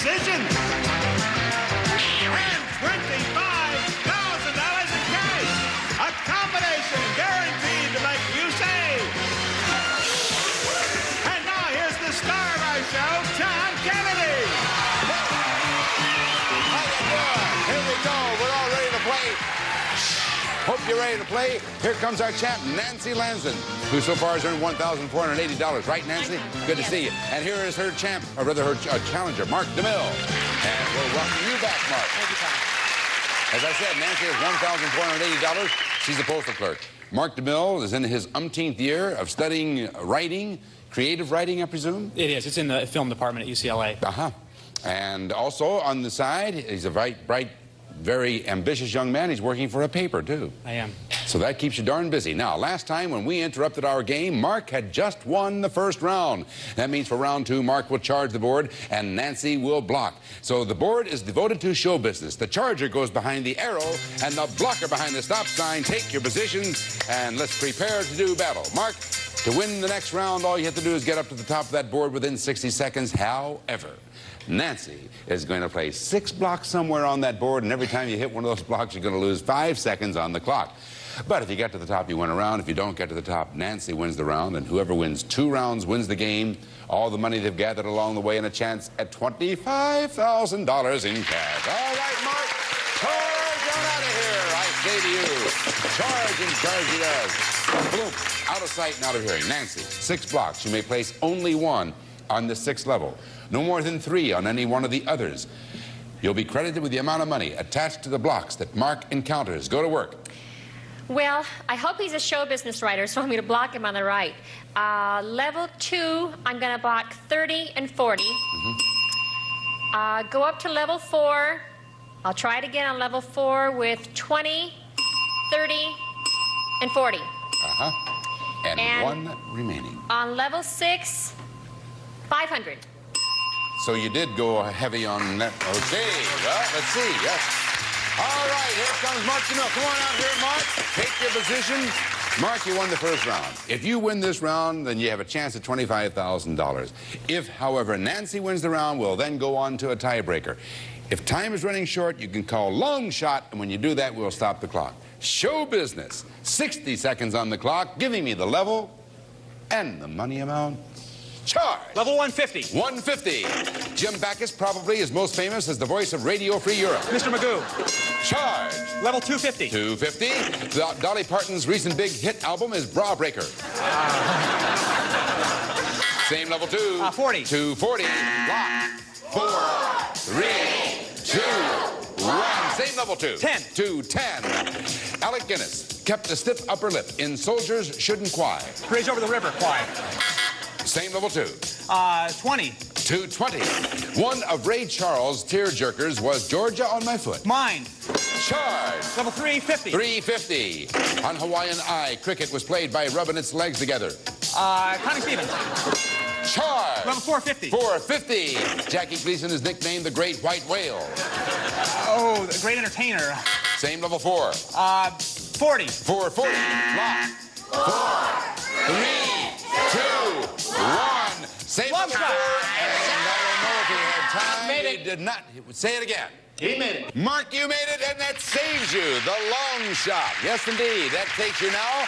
decisions. And $25,000 in cash. A combination guaranteed to make you save. And now here's the star of our show, John Kennedy. How you doing? Here we go. We're all ready to play. Hope you're ready to play. Here comes our champ, Nancy Lanson, who so far has earned $1,480. Right, Nancy? Good to see you. And here is her champ, or rather her challenger, Mark DeMille. And we'll welcome you back, Mark. Thank you, Tom. As I said, Nancy has $1,480. She's a postal clerk. Mark DeMille is in his umpteenth year of studying writing, creative writing, I presume? It is. It's in the film department at UCLA. Uh-huh. And also on the side, he's a bright, very ambitious young man. He's working for a paper, too. I am. So that keeps you darn busy. Now, last time when we interrupted our game, Mark had just won the first round. That means for round two, Mark will charge the board and Nancy will block. So the board is devoted to show business. The charger goes behind the arrow and the blocker behind the stop sign. Take your positions and let's prepare to do battle. Mark, to win the next round, all you have to do is get up to the top of that board within 60 seconds. However, Nancy is going to place 6 blocks somewhere on that board, and every time you hit one of those blocks, you're going to lose 5 seconds on the clock. But if you get to the top, you win a round. If you don't get to the top, Nancy wins the round, and whoever wins 2 rounds wins the game, all the money they've gathered along the way, and a chance at $25,000 in cash. All right, Mark, charge on out of here, I say to you. Charge and charge he does. Boom, out of sight and out of hearing. Nancy, 6 blocks. You may place only 1 on the 6th level. No more than 3 on any one of the others. You'll be credited with the amount of money attached to the blocks that Mark encounters. Go to work. Well, I hope he's a show business writer, so I'm going to block him on the right. Level 2, I'm going to block 30 and 40. Go up to level 4. I'll try it again on level 4 with 20, 30, and 40. And 1 remaining. On level 6, 500. So you did go heavy on that. Okay, well, let's see. Yes. All right, here comes Mark DeMille. Come on out here, Mark. Take your position. Mark, you won the first round. If you win this round, then you have a chance at $25,000. If, however, Nancy wins the round, we'll then go on to a tiebreaker. If time is running short, you can call long shot, and when you do that, we'll stop the clock. Show business. 60 seconds on the clock, giving me the level and the money amount. Charge. Level 150. 150. Jim Backus probably is most famous as the voice of Radio Free Europe. Mr. Magoo. Charge. Level 250. 250. Dolly Parton's recent big hit album is Bra Breaker. Same level 2. 40. 240. Block. 4, 3, 2, 1. Same level 2. 10. 210. Alec Guinness kept a stiff upper lip in Soldiers Shouldn't Cry. Bridge over the river. Quiet. Same level 2. 20. 220. One of Ray Charles' tear-jerkers was Georgia on My Foot. Mind. Charge. Level 350. 350. On Hawaiian Eye, cricket was played by rubbing its legs together. Connie Stevens. Charge. Level 450. 450. Jackie Gleason is nicknamed the Great White Whale. Oh, the great entertainer. Same level 4. 40. 440. Lock. 4, 3, 2, 1. Same Long level shot. 4. And I don't know if he had time. Made it. He did not. Say it again. He made it. Mark, you made it, and that saves you the long shot. Yes, indeed. That takes you now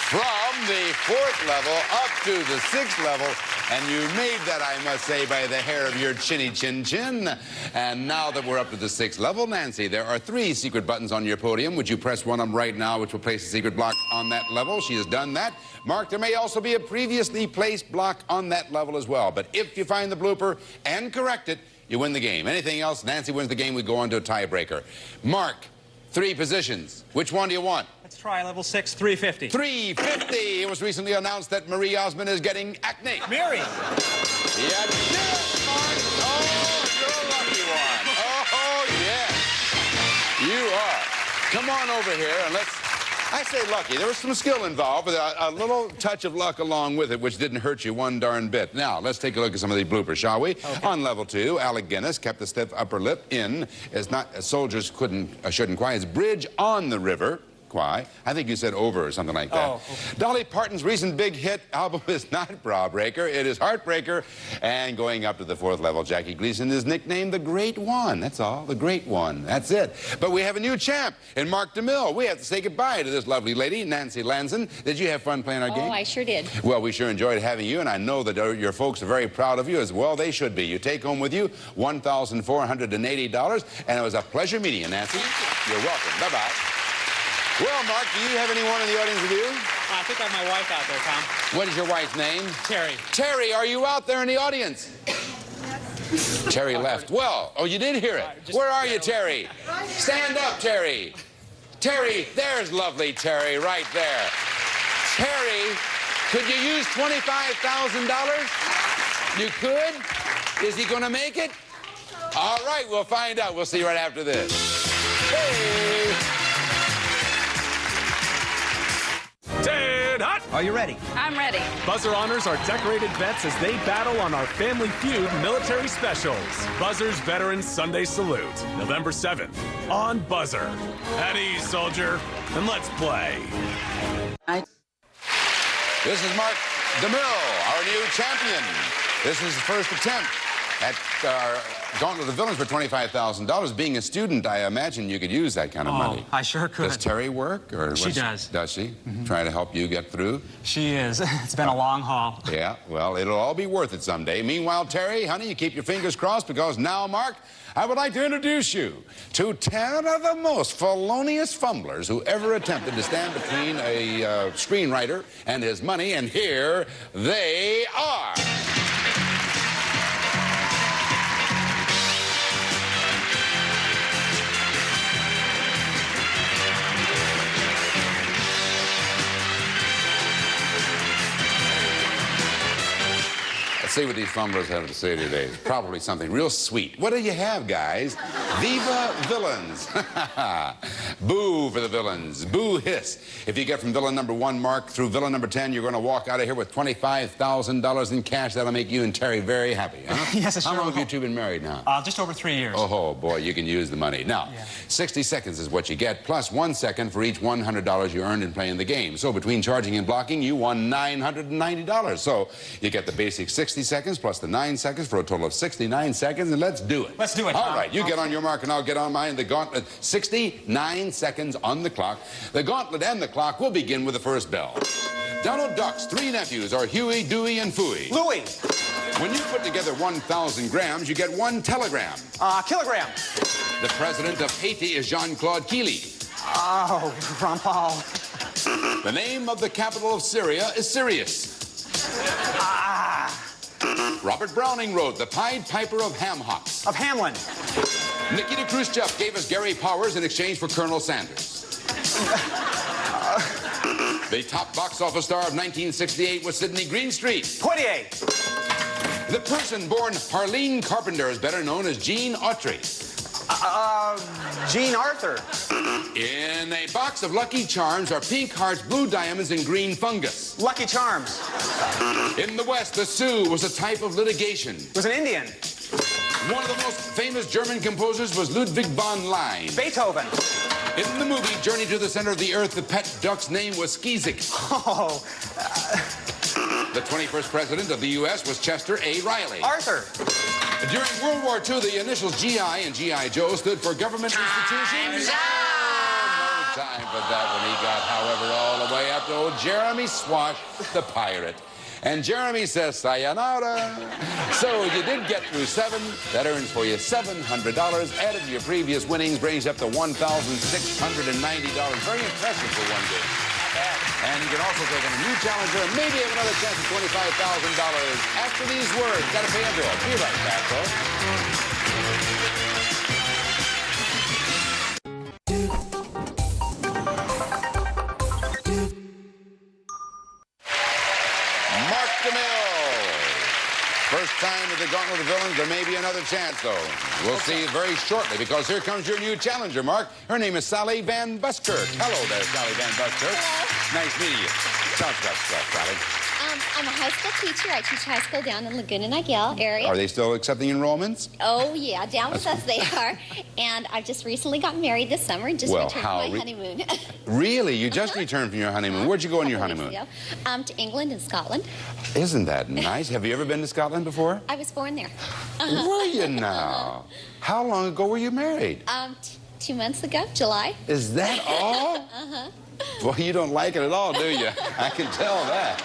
from the 4th level up to the 6th level. And you made that, I must say, by the hair of your chinny chin. And now that we're up to the 6th level, Nancy, there are 3 secret buttons on your podium. Would you press one of them right now, which will place a secret block on that level? She has done that. Mark, there may also be a previously placed block on that level as well. But if you find the blooper and correct it, you win the game. Anything else, Nancy wins the game. We go on to a tiebreaker. Mark, 3 positions. Which one do you want? Let's try level 6, 350. 350. It was recently announced that Marie Osmond is getting acne. Mary. Yeah, did it, Mark. Oh, you're a lucky one. Oh, yes. You are. Come on over here and let's... I say lucky. There was some skill involved, but a little touch of luck along with it, which didn't hurt you one darn bit. Now, let's take a look at some of these bloopers, shall we? Okay. On level 2, Alec Guinness kept the stiff upper lip in, as not as soldiers shouldn't cry, as Bridge on the River. Quai. I think you said over or something like that. Oh. Dolly Parton's recent big hit album is not Bra Breaker, it is Heartbreaker. And going up to the 4th level, Jackie Gleason is nicknamed the Great One. That's all, the Great One. That's it. But we have a new champ in Mark DeMille. We have to say goodbye to this lovely lady, Nancy Lanson. Did you have fun playing our game? Oh, I sure did. Well, we sure enjoyed having you, and I know that your folks are very proud of you as well. They should be. You take home with you $1,480, and it was a pleasure meeting you, Nancy. You're welcome. Bye-bye. Well, Mark, do you have anyone in the audience with you? I think I have my wife out there, Tom. What is your wife's name? Terry. Terry, are you out there in the audience? Terry left. Well, oh, you did hear it. Where are you, Terry? Stand up, Terry. Terry, there's lovely Terry right there. Terry, could you use $25,000? You could? Is he going to make it? All right, we'll find out. We'll see you right after this. Hey! Ted Hut! Are you ready? I'm ready. Buzzer honors our decorated vets as they battle on our Family Feud military specials. Buzzer's Veterans Sunday Salute, November 7th, on Buzzer. At ease, soldier, and let's play. This is Mark DeMille, our new champion. This is his first attempt at Gauntlet of the Villains for $25,000. Being a student, I imagine you could use that kind of money. I sure could. Does Terry work? Or She does. Does she? Trying to help you get through? She is. It's been a long haul. Yeah, well, it'll all be worth it someday. Meanwhile, Terry, honey, you keep your fingers crossed because now, Mark, I would like to introduce you to 10 of the most felonious fumblers who ever attempted to stand between a screenwriter and his money, and here they are. Let's see what these fumblers have to say today. It's probably something real sweet. What do you have, guys? Viva villains. Boo for the villains. Boo hiss. If you get from villain number 1, Mark, through villain number 10, you're going to walk out of here with $25,000 in cash. That'll make you and Terry very happy, huh? Yes, it sure How long will. have you two been married now? Just over 3 years. Oh, boy, you can use the money. Now, 60 seconds is what you get, plus 1 second for each $100 you earned in playing the game. So between charging and blocking, you won $990. So you get the basic 60 seconds plus the 9 seconds for a total of 69 seconds, and let's do it. Let's do it, All Tom. right, you get on your mark and I'll get on mine. The gauntlet, 69 seconds on the clock. The gauntlet and the clock will begin with the first bell. Donald Duck's 3 nephews are Huey, Dewey, and Fooey. Louis. When you put together 1,000 grams, you get 1 telegram. Kilogram. The president of Haiti is Jean-Claude Keely. Oh, Ron Paul. The name of the capital of Syria is Sirius. Robert Browning wrote The Pied Piper of Ham Hocks. Of Hamlin. Nikita Khrushchev gave us Gary Powers in exchange for Colonel Sanders. The top box office star of 1968 was Sidney Greenstreet. Poitier. The person born Harleen Carpenter is better known as Gene Autry. Jean Arthur. In a box of Lucky Charms are pink hearts, blue diamonds, and green fungus. Lucky Charms. In the West, the Sioux was a type of litigation. Was an Indian. One of the most famous German composers was Ludwig von Lein. Beethoven. In the movie Journey to the Center of the Earth, the pet duck's name was Skeezik. Oh, The 21st president of the U.S. was Chester A. Riley. Arthur. During World War II, the initials G.I. and G.I. Joe stood for government institutions. No time for that when he got, however, all the way up to old Jeremy Swash, the pirate. And Jeremy says, sayonara. So you did get through 7. That earns for you $700. Added to your previous winnings brings you up to $1,690. Very impressive for one game. And you can also take on a new challenger and maybe have another chance at $25,000 after these words. Got to pay a bill. Be right back, folks. Mark DeMille. First time at the Gauntlet of the Villains. There may be another chance, though. We'll see very shortly, because here comes your new challenger, Mark. Her name is Sally Van Buskirk. Hello there, Sally Van Buskirk. Hello. Nice meeting you. Tell us about yourself, Sally. I I'm a high school teacher. I teach high school down in Laguna Niguel area. Are they still accepting enrollments? Oh, yeah, down with us they are. And I've just recently got married this summer and just returned from my honeymoon. Really? You just returned from your honeymoon. Where'd you go on your honeymoon? To England and Scotland. Isn't that nice? Have you ever been to Scotland before? I was born there. Were you now? How long ago were you married? 2 months ago, July. Is that all? Uh-huh. Well, you don't like it at all, do you? I can tell that.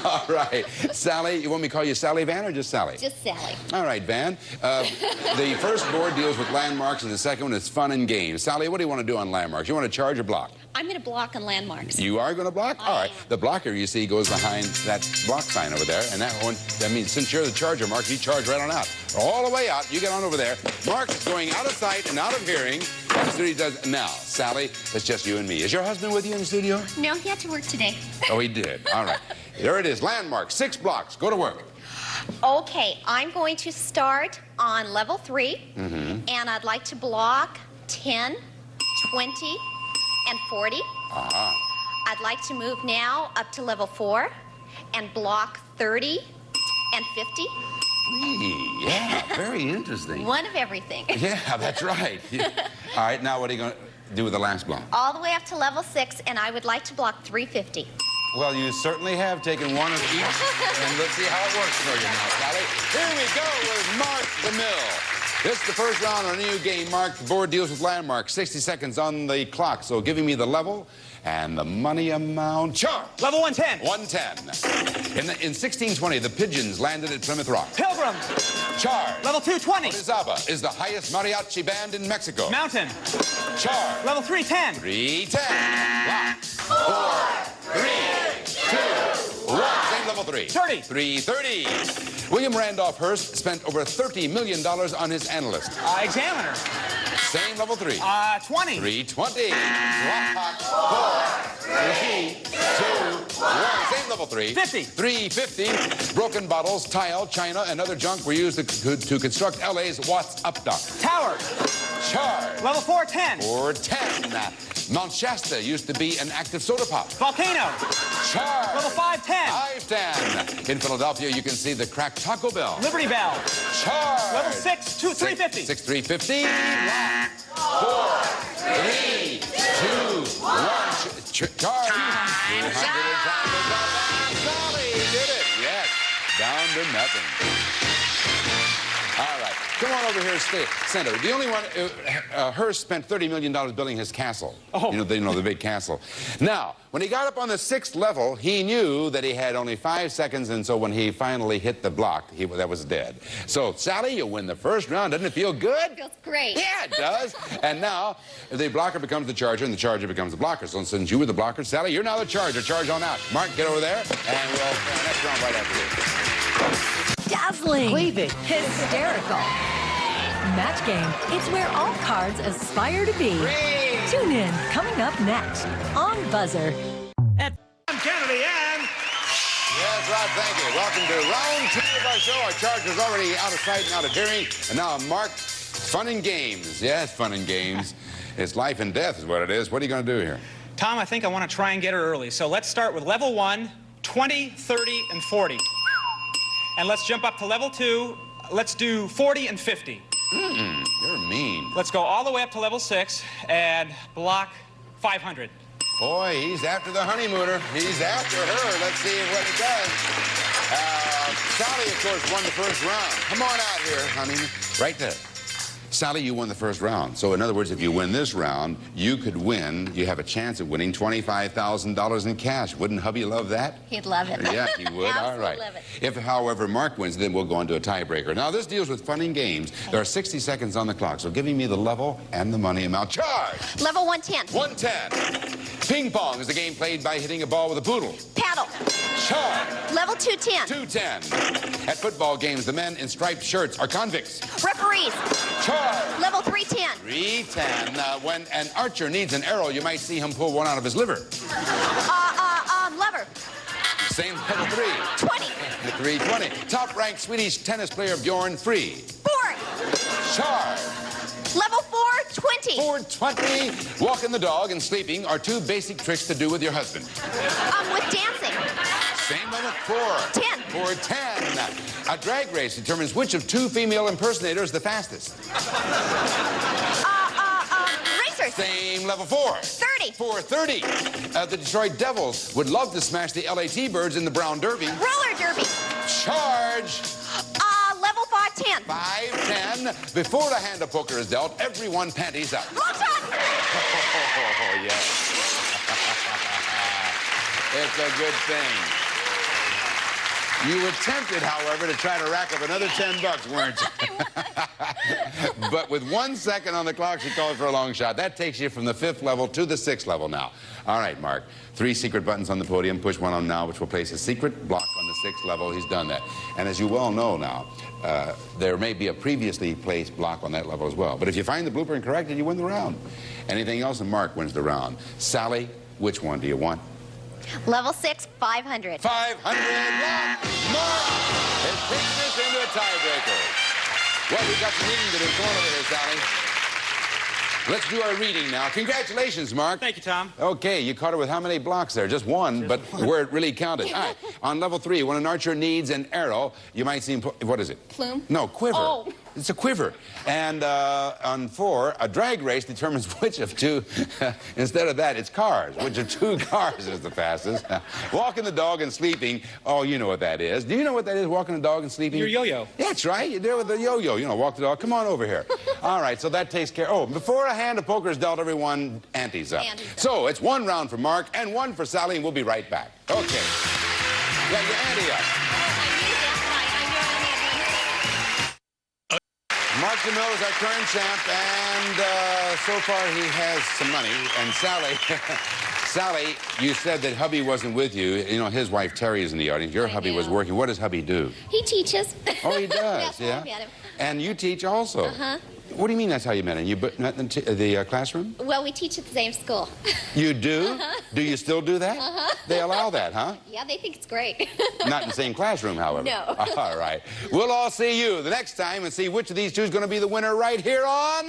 All right. Sally, you want me to call you Sally Van or just Sally? Just Sally. All right, Van. The first board deals with landmarks, and the second one is fun and games. Sally, what do you want to do on landmarks? You want to charge or block? I'm going to block on landmarks. You are going to block? All right. The blocker, you see, goes behind that block sign over there, and that means since you're the charger, Mark, you charge right on out. All the way out. You get on over there. Mark is going out of sight and out of hearing. That's what he does now. Sally, it's just you and me. Is your husband with you in the studio? No, he had to work today. Oh, he did. All right. There it is. Landmark. 6 blocks. Go to work. Okay, I'm going to start on level 3, and I'd like to block 10, 20, and 40. I'd like to move now up to level 4 and block 30 and 50. Yeah, very interesting. One of everything. Yeah, that's right. All right, now what are you going to do with the last block? All the way up to level 6, and I would like to block 350. Well, you certainly have taken one of each, and let's see how it works for you now, Sally. Here we go with Mark the Mill. This is the first round on a new game, Mark. The board deals with landmarks. 60 seconds on the clock, so giving me the level and the money amount. Charge! Level 110. 110. In 1620, the Pigeons landed at Plymouth Rock. Pilgrim. Charge! Level 220. Orizaba is the highest mariachi band in Mexico. Mountain. Charge! Level 310. 310. Lock. 4, 3, 2, 1. Same level 3. 30. 330. William Randolph Hearst spent over $30 million on his analyst. Examiner. Same level 3. 20. 320. Lock. 4, 3, 2, 1. Same level 3. 50. 350. Broken bottles, tile, china, and other junk were used to construct LA's Watts Up Dock. Tower. Charge. Level 410. 410. Mount Shasta used to be an active soda pop. Volcano. Charge. Level 510. 510. In Philadelphia, you can see the cracked Taco Bell. Liberty Bell. Charge. Level 350. 350. Lock. 4, 3, 2, 1. Charge. 200 times. Sally did it. Yes. Down to nothing. All right. Come on over here, Center. The only one, Hearst spent $30 million building his castle. Oh. You know, the big castle. Now, when he got up on the 6th level, he knew that he had only 5 seconds, and so when he finally hit the block, that was dead. So, Sally, you win the first round. Doesn't it feel good? It feels great. Yeah, it does. And now, the blocker becomes the charger, and the charger becomes the blocker. So since you were the blocker, Sally, you're now the charger. Charge on out. Mark, get over there, and we'll next round right after you. Dazzling. Cleave it. Hysterical. Match Game. It's where all cards aspire to be. Tune in. Coming up next on Buzzer. I'm Kennedy and... Yes, Rod, thank you. Welcome to round 2 of our show. Our charger's already out of sight and out of hearing. And now, Mark, fun and games. Yes, fun and games. It's life and death is what it is. What are you going to do here? Tom, I think I want to try and get her early. So let's start with level 1, 20, 30, and 40. And let's jump up to level 2. Let's do 40 and 50. You're mean. Let's go all the way up to level 6 and block 500. Boy, he's after the honeymooner. He's after her. Let's see what he does. Sally, of course, won the first round. Come on out here, honey. Right there. Sally, you won the first round. So, in other words, if you win this round, you could win. You have a chance of winning $25,000 in cash. Wouldn't hubby love that? He'd love it. Yeah, he would. All right. Love it. If, however, Mark wins, then we'll go into a tiebreaker. Now, this deals with fun and games. There are 60 seconds on the clock, so giving me the level and the money amount. Charge! Level 110. 110. Ping pong is the game played by hitting a ball with a poodle. Paddle. Charge! Level 210. 210. At football games, the men in striped shirts are convicts. Referees. Charge! Level 310. 310. When an archer needs an arrow, you might see him pull one out of his liver. Lever. Same level 3. 20. 320. Top-ranked Swedish tennis player Bjorn Free. Board. Charge! Level 420. 420. Walking the dog and sleeping are 2 basic tricks to do with your husband. With dancing. Same level 4. 10. For 10. A drag race determines which of 2 female impersonators is the fastest. Racers. Same level 4. 30. For 30. The Detroit Devils would love to smash the LA T-Birds in the Brown Derby. Roller derby. Charge. Level 5, 10. 5, 10. Before the hand of poker is dealt, everyone panties up. Long shot. Oh, yes. It's a good thing. You were tempted, however, to try to rack up another $10, weren't you? But with 1 second on the clock, she called for a long shot. That takes you from the 5th level to the 6th level now. All right, Mark. 3 secret buttons on the podium. Push one on now, which will place a secret block on the 6th level. He's done that. And as you well know now, there may be a previously placed block on that level as well. But if you find the blueprint corrected, you win the round. Anything else, and Mark wins the round. Sally, which one do you want? Level 6, 500. 500. Mark! It takes us into a tiebreaker. Well, we've got some reading to do. Come on over here, Sally. Let's do our reading now. Congratulations, Mark. Thank you, Tom. Okay, you caught her with how many blocks there? Just one, but where it really counted. All right, on level 3, when an archer needs an arrow, you might see him put, what is it? Plume? No, quiver. Oh. It's a quiver. And on 4, a drag race determines which of 2, instead of that, it's cars. Which of 2 cars is the fastest? Walking the dog and sleeping, oh, you know what that is. Do you know what that is, walking the dog and sleeping? Your yo-yo. That's right. You do it with the yo-yo. You know, walk the dog. Come on over here. All right, so that takes care. Oh, before a hand of poker is dealt, everyone antes up. So it's 1 round for Mark and 1 for Sally, and we'll be right back. Okay. Yeah, you ante up. Mark DeMille is our current champ, and so far he has some money. And Sally, Sally, you said that hubby wasn't with you. You know, his wife Terry is in the audience. Your hubby was working. What does hubby do? He teaches. Oh, he does, yeah. And you teach also. Uh-huh. What do you mean that's how you met him? You met in the classroom? Well, we teach at the same school. You do? Do you still do that? They allow that, huh? Yeah, they think it's great. Not in the same classroom, however. No. All right. We'll all see you the next time and see which of these 2 is going to be the winner right here on...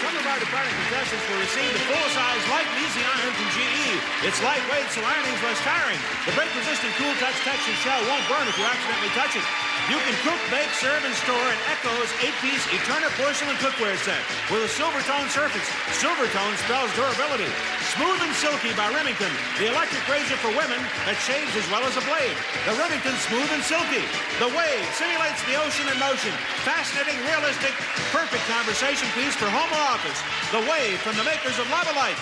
Some of our departing contestants will receive the full-size light and easy iron from GE. It's lightweight, so ironing's less tiring. The break-resistant Cool Touch texture shell won't burn if you accidentally touch it. You can cook, bake, serve, and store in Echo's 8-piece Eterna porcelain cookware set with a silver tone surface. Silver tone spells durability. Smooth and Silky by Remington, the electric razor for women that shaves as well as a blade. The Remington Smooth and Silky. The Wave simulates the ocean in motion. Fascinating, realistic, perfect conversation piece for home or office. The Wave from the makers of Lavalite.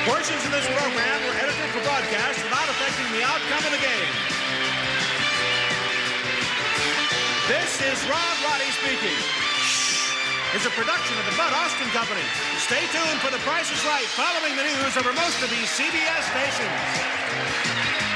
Portions of this program were edited for broadcast without affecting the outcome of the game. This is Rob Roddy speaking. Shh is a production of the Bud Austin Company. Stay tuned for The Price is Right following the news over most of these CBS stations.